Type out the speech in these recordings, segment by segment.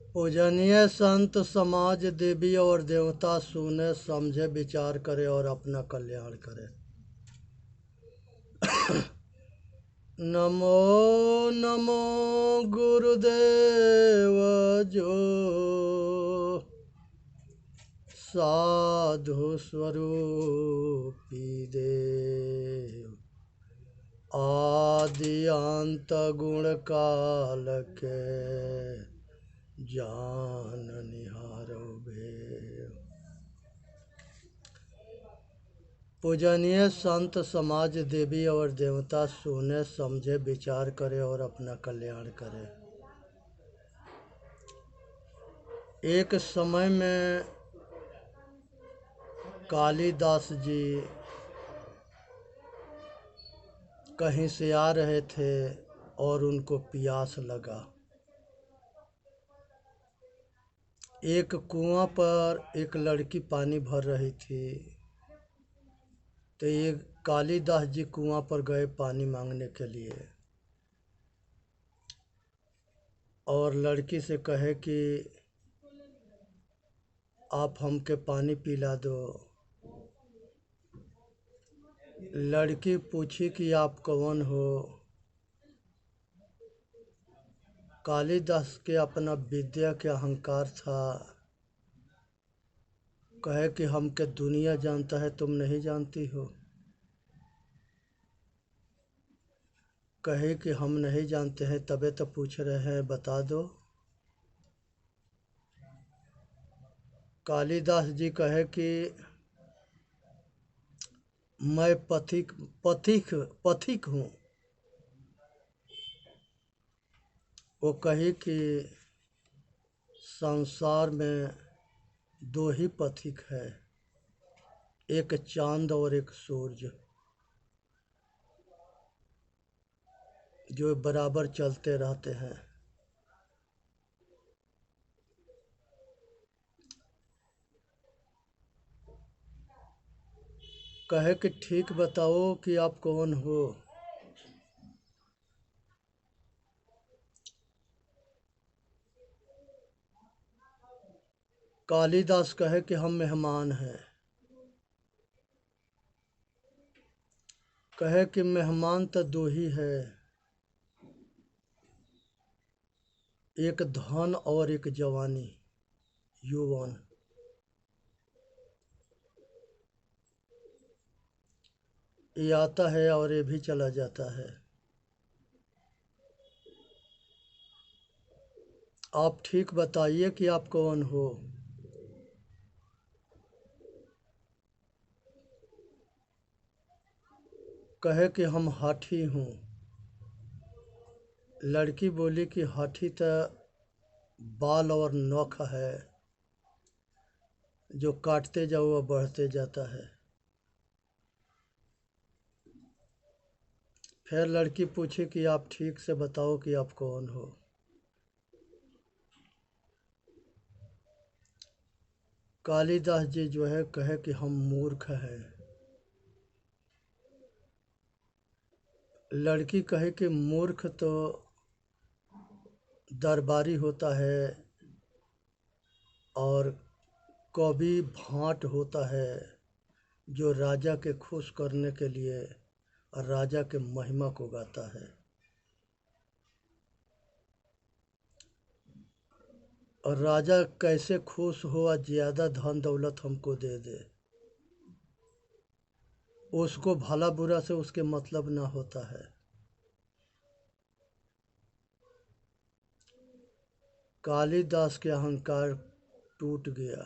पूजनीय संत समाज देवी और देवता सुने समझे विचार करे और अपना कल्याण करे। नमो नमो गुरुदेव जो साधु स्वरूपी देव आदि अंत गुण काल के जान निहारो भेव। पूजनीय संत समाज देवी और देवता सुने समझे विचार करे और अपना कल्याण करे। एक समय में कालिदास जी कहीं से आ रहे थे और उनको प्यास लगा। एक कुआं पर एक लड़की पानी भर रही थी, तो ये कालिदास जी कुआं पर गए पानी मांगने के लिए और लड़की से कहे कि आप हमके पानी पिला दो। लड़की पूछी कि आप कौन हो। कालिदास के अपना विद्या के अहंकार था। कहे कि हमके दुनिया जानता है, तुम नहीं जानती हो। कहे कि हम नहीं जानते हैं, तबे तो पूछ रहे हैं, बता दो। कालिदास जी कहे कि मैं पथिक हूँ। वो कही कि संसार में दो ही पथिक है, एक चांद और एक सूरज, जो बराबर चलते रहते हैं। कहे कि ठीक बताओ कि आप कौन हो। कालिदास कहे कि हम मेहमान हैं। कहे कि मेहमान तो दो ही है, एक धन और एक जवानी, यौवन। ये आता है और ये भी चला जाता है। आप ठीक बताइए कि आप कौन हो। कहे कि हम हाथी हूँ। लड़की बोली कि हाथी तो बाल और नोख है, जो काटते जाओ वह बढ़ते जाता है। फिर लड़की पूछी कि आप ठीक से बताओ कि आप कौन हो। कालिदास जी जो है कहे कि हम मूर्ख हैं। लड़की कहे कि मूर्ख तो दरबारी होता है और कवि भाट होता है, जो राजा के खुश करने के लिए राजा के महिमा को गाता है। और राजा कैसे खुश हो, ज़्यादा धन दौलत हमको दे दे, उसको भला बुरा से उसके मतलब ना होता है। कालिदास के अहंकार टूट गया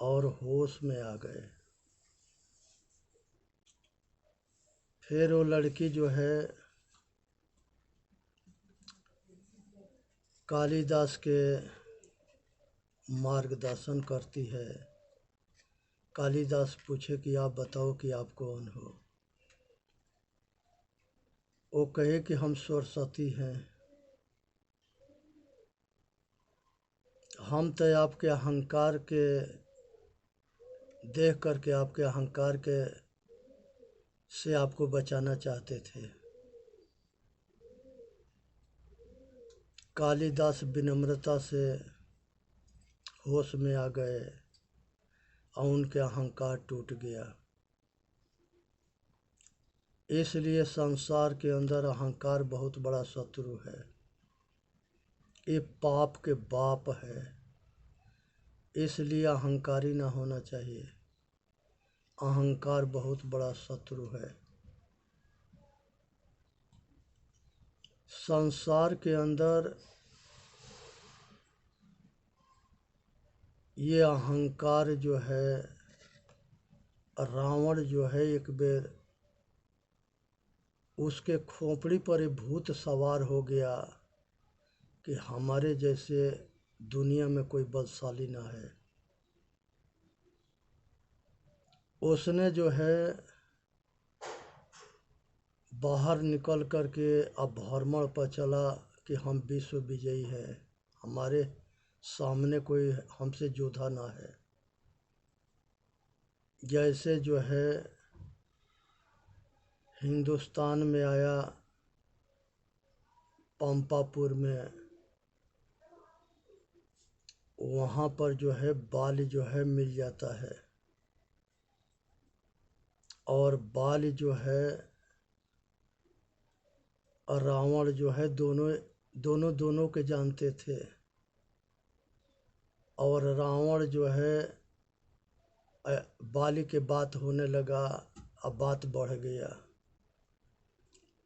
और होश में आ गए। फिर वो लड़की जो है कालिदास के मार्गदर्शन करती है। कालिदास पूछे कि आप बताओ कि आप कौन हो। वो कहे कि हम सरस्वती हैं। हम तो आपके अहंकार के देख करके आपके अहंकार के से आपको बचाना चाहते थे। कालिदास विनम्रता से होश में आ गए और उनके अहंकार टूट गया। इसलिए संसार के अंदर अहंकार बहुत बड़ा शत्रु है, ये पाप के बाप है। इसलिए अहंकारी ना होना चाहिए। अहंकार बहुत बड़ा शत्रु है। संसार के अंदर ये अहंकार जो है, रावण जो है, एक बेर उसके खोपड़ी पर एक भूत सवार हो गया कि हमारे जैसे दुनिया में कोई बलशाली ना है। उसने जो है बाहर निकल कर के अब भ्रमण पर चला कि हम विश्व विजयी है, हमारे सामने कोई हमसे योद्धा ना है। जैसे जो है हिंदुस्तान में आया, पंपापुर में, वहाँ पर जो है बाल जो है मिल जाता है और बाल जो है रावण जो है दोनों के जानते थे। और रावण जो है बाली के बात होने लगा, अब बात बढ़ गया,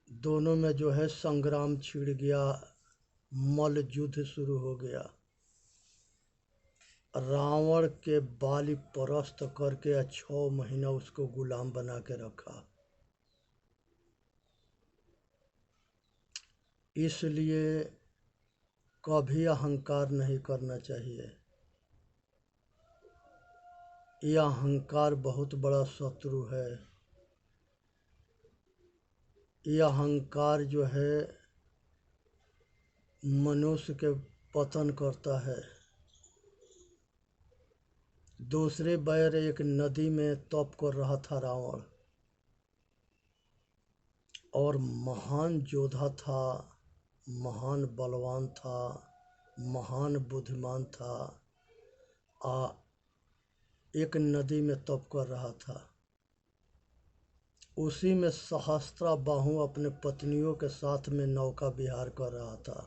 दोनों में जो है संग्राम छिड़ गया, मल्ल युद्ध शुरू हो गया। रावण के बाली परस्त करके 6 महीना उसको गुलाम बना के रखा। इसलिए कभी अहंकार नहीं करना चाहिए। यह अहंकार बहुत बड़ा शत्रु है। यह अहंकार जो है मनुष्य के पतन करता है। दूसरे बार एक नदी में तप कर रहा था रावण, और महान योद्धा था, महान बलवान था, महान बुद्धिमान था, एक नदी में तप कर रहा था। उसी में सहस्त्राबाहु अपने पत्नियों के साथ में नौका विहार कर रहा था।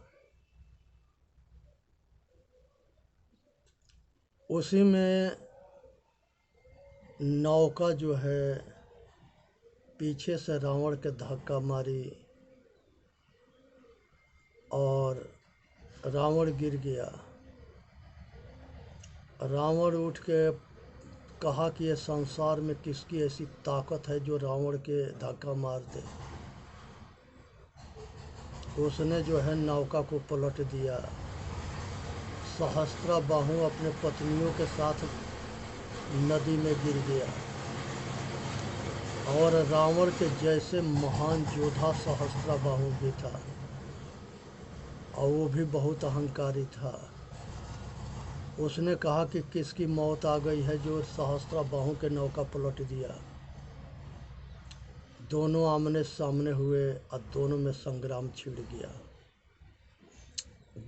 उसी में नौका जो है पीछे से रावण के धक्का मारी और रावण गिर गया। रावण उठ के कहा कि ये संसार में किसकी ऐसी ताकत है जो रावण के धक्का मार दे। उसने जो है नौका को पलट दिया। सहस्त्राबाहु अपने पत्नियों के साथ नदी में गिर गया और रावण के जैसे महान योद्धा सहस्त्राबाहु भी था, और वो भी बहुत अहंकारी था। उसने कहा कि किसकी मौत आ गई है जो सहस्त्राबाहु के नौका पलट दिया। दोनों आमने सामने हुए और दोनों में संग्राम छिड़ गया।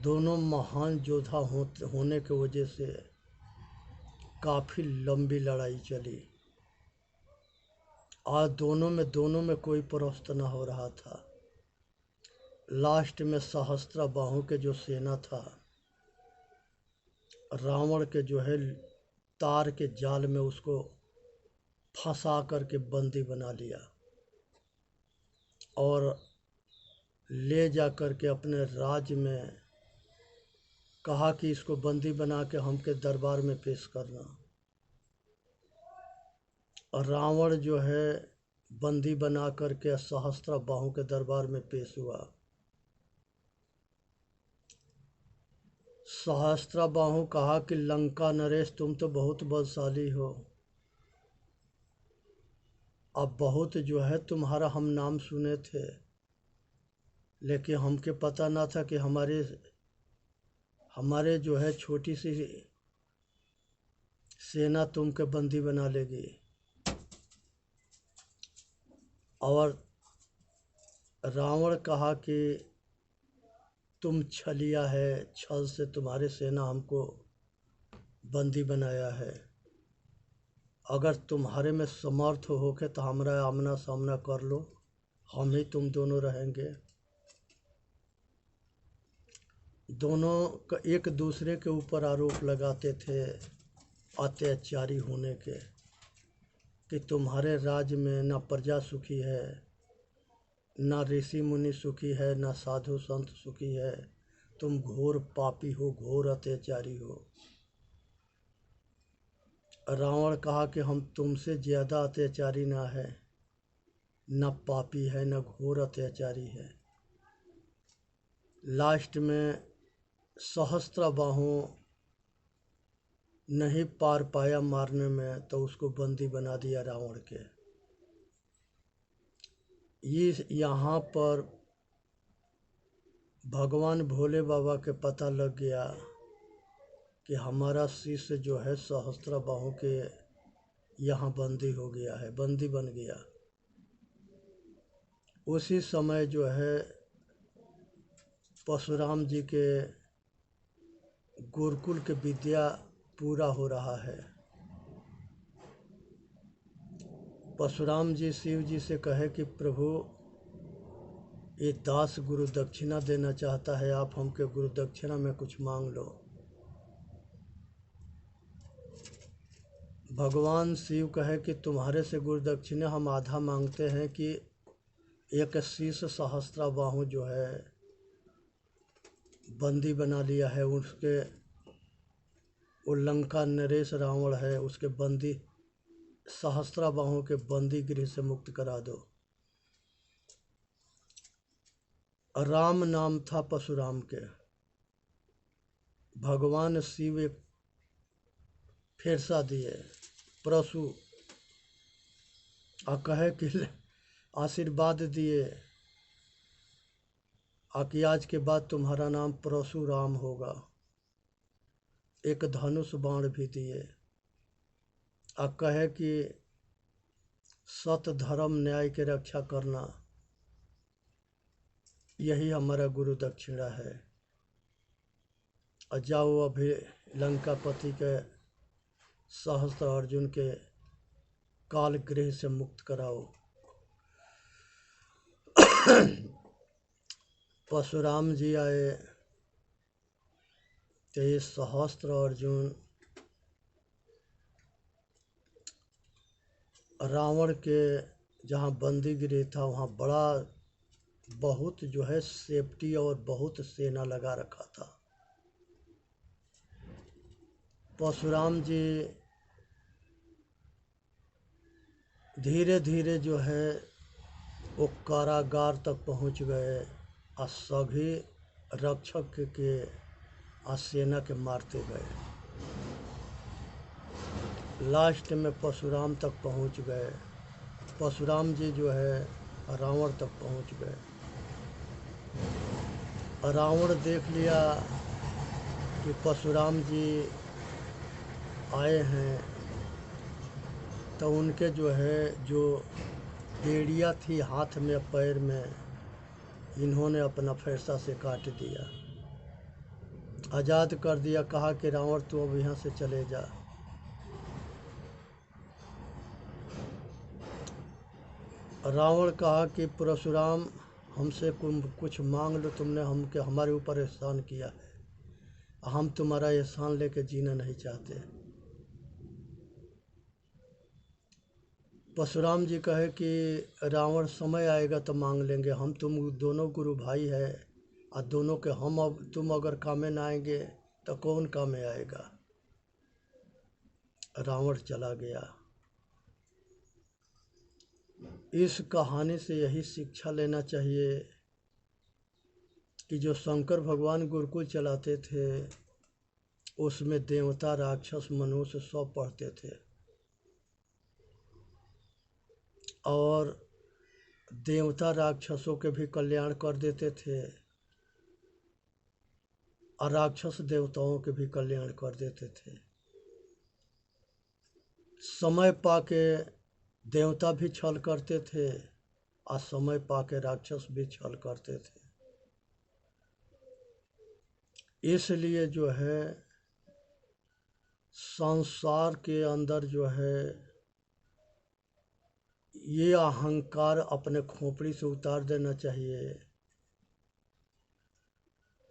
दोनों महान योद्धा होने की वजह से काफ़ी लंबी लड़ाई चली। आज दोनों में कोई परास्त न हो रहा था। लास्ट में सहस्त्राबाहु के जो सेना था, रावण के जो है तार के जाल में उसको फंसा करके बंदी बना लिया और ले जा कर के अपने राज्य में कहा कि इसको बंदी बना के हमके दरबार में पेश करना। और रावण जो है बंदी बना करके सहस्त्राबाहु के दरबार में पेश हुआ। सहस्त्राबाहु कहा कि लंका नरेश, तुम तो बहुत बलशाली हो, अब बहुत जो है तुम्हारा हम नाम सुने थे, लेकिन हमके पता ना था कि हमारे जो है छोटी सी सेना तुमके बंदी बना लेगी। और रावण कहा कि तुम छलिया है, छल से तुम्हारी सेना हमको बंदी बनाया है। अगर तुम्हारे में समर्थ होके तो हमारा आमना सामना कर लो, हम ही तुम दोनों रहेंगे। दोनों का एक दूसरे के ऊपर आरोप लगाते थे अत्याचारी होने के, कि तुम्हारे राज्य में न प्रजा सुखी है, न ऋषि मुनि सुखी है, न साधु संत सुखी है, तुम घोर पापी हो, घोर अत्याचारी हो। रावण कहा कि हम तुमसे ज़्यादा अत्याचारी ना है, न पापी है, न घोर अत्याचारी है। लास्ट में सहस्त्रबाहु नहीं पार पाया मारने में, तो उसको बंदी बना दिया रावण के। ये यहाँ पर भगवान भोले बाबा के पता लग गया कि हमारा शिष्य जो है सहस्त्रबाहु के यहाँ बंदी हो गया है, बंदी बन गया। उसी समय जो है परशुराम जी के गुरुकुल के विद्या पूरा हो रहा है। परशुराम जी शिव जी से कहे कि प्रभु, ये दास गुरु दक्षिणा देना चाहता है, आप हमके गुरु दक्षिणा में कुछ मांग लो। भगवान शिव कहे कि तुम्हारे से गुरु दक्षिणा हम आधा मांगते हैं कि एक शीश सहस्त्रबाहु जो है बंदी बना लिया है, उसके वो लंका नरेश रावण है, उसके बंदी सहस्त्रबाहु के बंदी गृह से मुक्त करा दो। राम नाम था परशुराम के। भगवान शिव एक फेरसा दिए परशु, और कहे कि आशीर्वाद दिए कि आज के बाद तुम्हारा नाम परशुराम होगा। एक धनुष बाण भी दिए और कहे कि सत्य धर्म न्याय के रक्षा करना, यही हमारा गुरु दक्षिणा है। और जाओ अभी लंकापति के सहस्त्र अर्जुन के काल गृह से मुक्त कराओ। परशुराम जी आए तो ये सहस्त्र अर्जुन रावण के जहाँ बंदी गृह था वहाँ बड़ा बहुत जो है सेफ्टी और बहुत सेना लगा रखा था। परशुराम जी धीरे धीरे जो है वो कारागार तक पहुँच गए और सभी रक्षक के और सेना के मारते गए। लास्ट में परशुराम तक पहुँच गए। परशुराम जी जो है रावण तक पहुँच गए। रावण देख लिया कि परशुराम जी आए हैं, तो उनके जो है जो बेड़िया थी हाथ में पैर में, इन्होंने अपना फरसा से काट दिया, आज़ाद कर दिया। कहा कि रावण तू अब यहाँ से चले जा। रावण कहा कि परशुराम हमसे कुछ मांग लो, तुमने हमारे ऊपर एहसान किया है, हम तुम्हारा एहसान लेके जीना नहीं चाहते। परशुराम जी कहे कि रावण समय आएगा तो मांग लेंगे, हम तुम दोनों गुरु भाई है और दोनों के हम अब तुम अगर कामे ना आएंगे तो कौन कामे आएगा। रावण चला गया। इस कहानी से यही शिक्षा लेना चाहिए कि जो शंकर भगवान गुरुकुल चलाते थे उसमें देवता राक्षस मनुष्य सब पढ़ते थे, और देवता राक्षसों के भी कल्याण कर देते थे और राक्षस देवताओं के भी कल्याण कर देते थे। समय पाके देवता भी छल करते थे और समय पाके राक्षस भी छल करते थे। इसलिए जो है संसार के अंदर जो है ये अहंकार अपने खोपड़ी से उतार देना चाहिए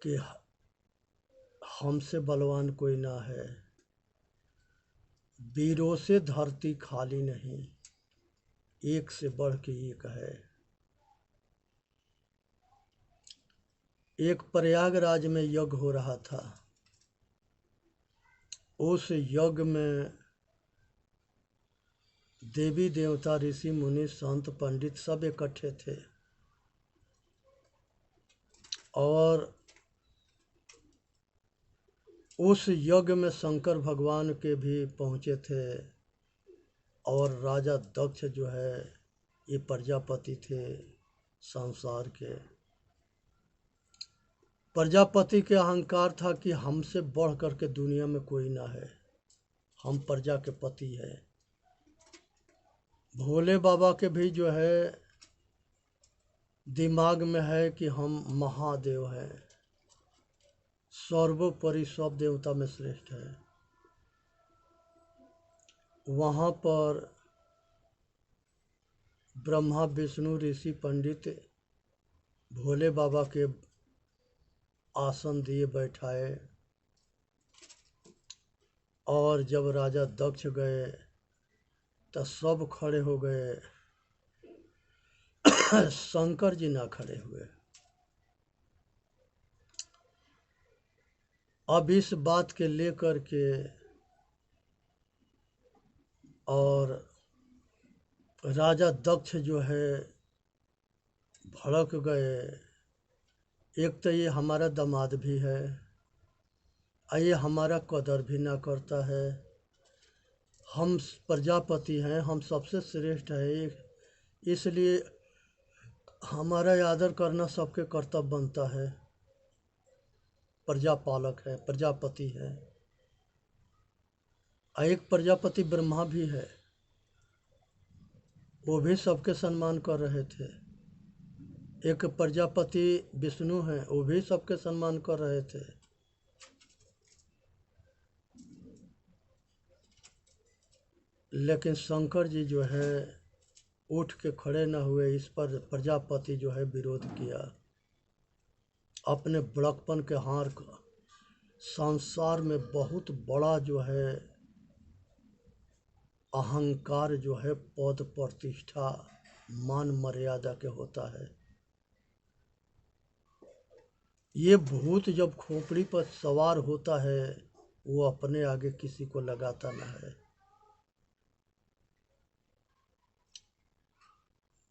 कि हमसे बलवान कोई ना है। वीरों से धरती खाली नहीं, एक से बढ़ के एक है। एक प्रयागराज में यज्ञ हो रहा था। उस यज्ञ में देवी देवता ऋषि मुनि संत पंडित सब इकट्ठे थे और उस यज्ञ में शंकर भगवान के भी पहुँचे थे और राजा दक्ष जो है ये प्रजापति थे संसार के। प्रजापति के अहंकार था कि हमसे बढ़ कर के दुनिया में कोई ना है, हम प्रजा के पति हैं। भोले बाबा के भी जो है दिमाग में है कि हम महादेव हैं, सर्वोपरि सब देवता में श्रेष्ठ है। वहाँ पर ब्रह्मा विष्णु ऋषि पंडित भोले बाबा के आसन दिए बैठाए और जब राजा दक्ष गए तो सब खड़े हो गए, शंकर जी ना खड़े हुए। अब इस बात के लेकर के और राजा दक्ष जो है भड़क गए। एक तो ये हमारा दामाद भी है, ये हमारा कदर भी ना करता है, हम प्रजापति हैं, हम सबसे श्रेष्ठ है, इसलिए हमारा आदर करना सबके कर्तव्य बनता है। प्रजापालक है, प्रजापति है। एक प्रजापति ब्रह्मा भी है, वो भी सबके सम्मान कर रहे थे। एक प्रजापति विष्णु है, वो भी सबके सम्मान कर रहे थे। लेकिन शंकर जी जो है उठ के खड़े न हुए। इस पर प्रजापति जो है विरोध किया। अपने बड़कपन के हार का संसार में बहुत बड़ा जो है अहंकार जो है पद प्रतिष्ठा मान मर्यादा के होता है। ये भूत जब खोपड़ी पर सवार होता है वो अपने आगे किसी को लगाता न है।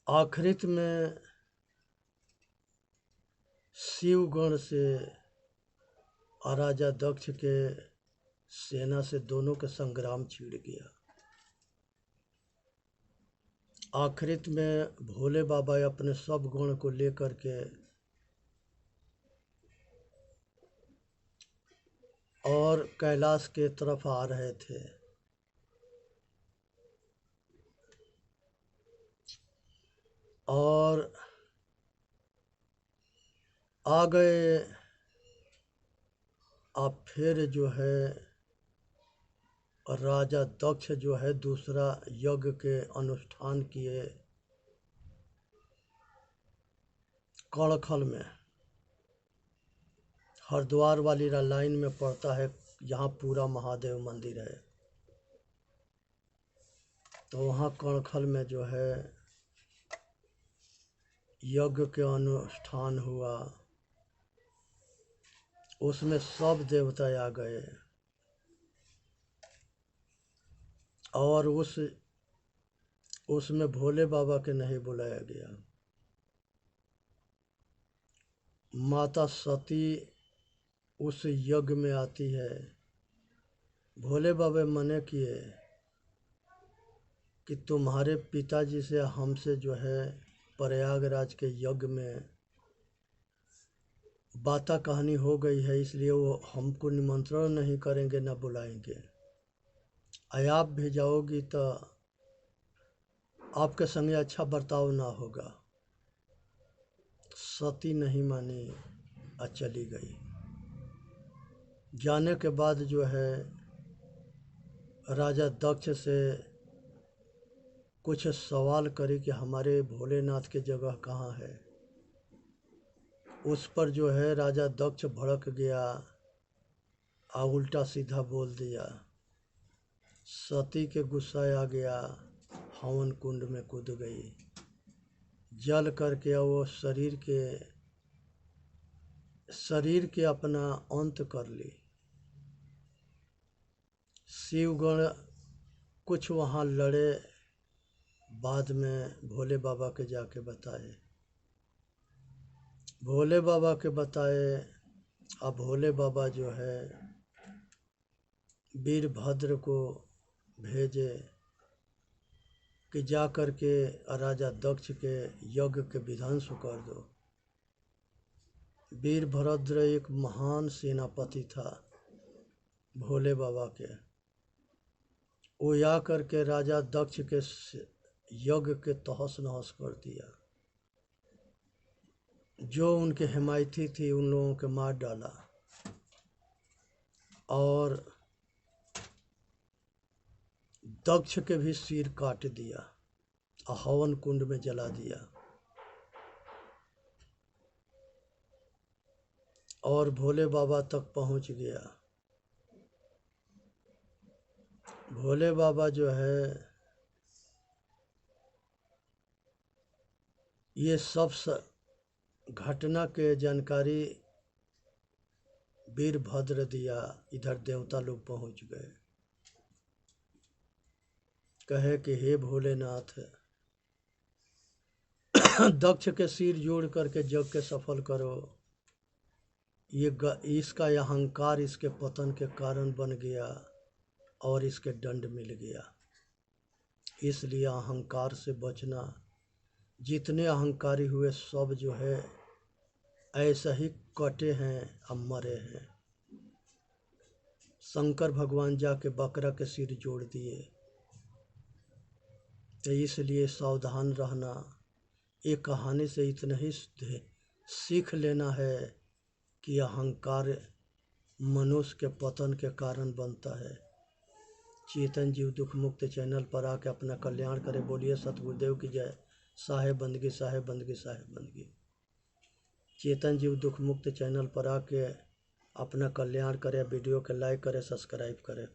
आखिरत में शिवगण से राजा दक्ष के सेना से दोनों के संग्राम छिड़ गया। आखिरत में भोले बाबा अपने सब गण को लेकर के और कैलाश के तरफ आ रहे थे। और आ गए। अब फिर जो है राजा दक्ष जो है दूसरा यज्ञ के अनुष्ठान किए कणखल में। हरिद्वार वाली लाइन में पड़ता है, यहाँ पूरा महादेव मंदिर है। तो वहाँ कणखल में जो है यज्ञ के अनुष्ठान हुआ। उसमें सब देवता आ गए और उसमें भोले बाबा के नहीं बुलाया गया। माता सती उस यज्ञ में आती है। भोले बाबा मने किए कि तुम्हारे पिताजी से हमसे जो है प्रयागराज के यज्ञ में बाता कहानी हो गई है, इसलिए वो हमको निमंत्रण नहीं करेंगे ना बुलाएंगे। आप भी जाओगी तो आपके संगे अच्छा बर्ताव ना होगा। सती नहीं मानी और चली गई। जाने के बाद जो है राजा दक्ष से कुछ सवाल करे कि हमारे भोलेनाथ की जगह कहाँ है। उस पर जो है राजा दक्ष भड़क गया और उल्टा सीधा बोल दिया। सती के गुस्सा आ गया, हवन कुंड में कूद गई, जल करके वो शरीर के अपना अंत कर ली। शिवगण कुछ वहाँ लड़े, बाद में भोले बाबा के जाके बताए। भोले बाबा के बताए। अब भोले बाबा जो है वीरभद्र को भेजे कि जा कर के राजा दक्ष के यज्ञ के विध्वंस कर दो। वीरभद्र एक महान सेनापति था भोले बाबा के। वो आ कर के राजा दक्ष के यज्ञ के तहस नहस कर दिया। जो उनके हिमायती थी उन लोगों के मार डाला और दक्ष के भी सिर काट दिया और हवन कुंड में जला दिया। और भोले बाबा तक पहुंच गया। भोले बाबा जो है ये सब घटना के जानकारी वीरभद्र दिया। इधर देवता लोग पहुंच गए, कहे कि हे भोलेनाथ, दक्ष के सिर जोड़ करके यज्ञ के सफल करो। इसका अहंकार इसके पतन के कारण बन गया और इसके दंड मिल गया। इसलिए अहंकार से बचना। जितने अहंकारी हुए सब जो है ऐसा ही कटे हैं अब मरे हैं। शंकर भगवान जाके बकरा के सिर जोड़ दिए। तो इसलिए सावधान रहना। ये कहानी से इतना ही सीख लेना है कि अहंकार मनुष्य के पतन के कारण बनता है। चेतन जीव दुख मुक्त चैनल पर आके अपना कल्याण करे। बोलिए सतगुरुदेव की जय। साहेब बंदगी, साहेब बंदगी, साहेब बंदगी। चेतन जीव दुख मुक्त चैनल पर आके अपना कल्याण करे। वीडियो के लाइक करे, सब्सक्राइब करे।